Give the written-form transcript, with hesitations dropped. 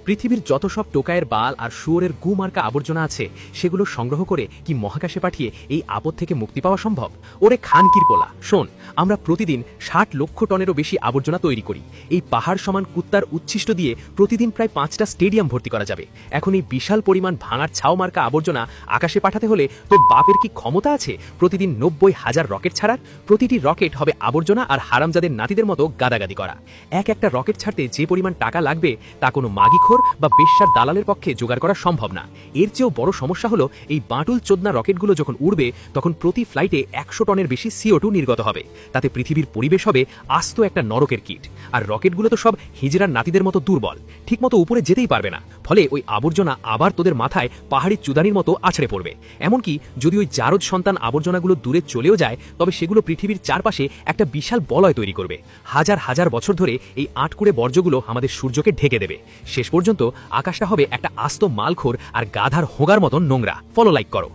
পৃথিবীর যত সব টোকায়ের বাল আর শুয়োরের গু মার্কা আবর্জনা আছে সেগুলো সংগ্রহ করে কি মহাকাশে পাঠিয়ে এই আপদ থেকে মুক্তি পাওয়া সম্ভব? ওরে খানকির পোলা, শোন, আমরা প্রতিদিন ৬০ লক্ষ টনেরও বেশি আবর্জনা তৈরি করি। এই পাহাড় সমান কুত্তার উচ্ছিষ্ট দিয়ে প্রতিদিন প্রায় ৫টা স্টেডিয়াম ভর্তি করা যাবে। এখন এই বিশাল পরিমাণ ভাঙার ছাও মার্কা আবর্জনা আকাশে পাঠাতে হলে তোর বাপের কি ক্ষমতা আছে প্রতিদিন ৯০,০০০ রকেট ছাড়ার? প্রতিটি রকেট হবে আবর্জনা আর হারামজাদের নাতিদের মতো গাদাগাদি করা। একটা রকেট ছাড়তে যে পরিমাণ টাকা লাগবে তা কোনো মাগিখোর বা বেশ্যার দালালের পক্ষে জোগাড় করা সম্ভব না। এর চেয়েও বড় সমস্যা হলো এই বাঁটুল চোদনা রকেটগুলো যখন উড়বে তখন প্রতি ফ্লাইটে ১০০ টনের বেশি CO2 নির্গত হবে। তাতে পৃথিবীর পরিবেশ হবে আস্ত একটা নরকের কীট। আর রকেটগুলো তো সব হিজড়ার নাতিদের মতো দুর্বল, ঠিকমতো উপরে যেতেই পারবে না। ফলে ওই আবর্জনা আবার তোদের মাথায় পাহাড়ি চুদানির মতো আছড়ে পড়বে। এমনকি যদি ওই জারদ সন্তান আবর্জনাগুলো দূরে চলেও যায় তবে সেগুলো পৃথিবীর চারপাশে একটা বিশাল বলয় তৈরি করবে। হাজার হাজার বছর ধরে এই আটকুড়ে বর্জ্যগুলো আমাদের সূর্যকে ঢেকে দেবে। শেষ পর্যন্ত আকাশটা হবে একটা আস্ত মালখোর আর গাধার হোগার মতন নোংরা। ফলো লাইক করো।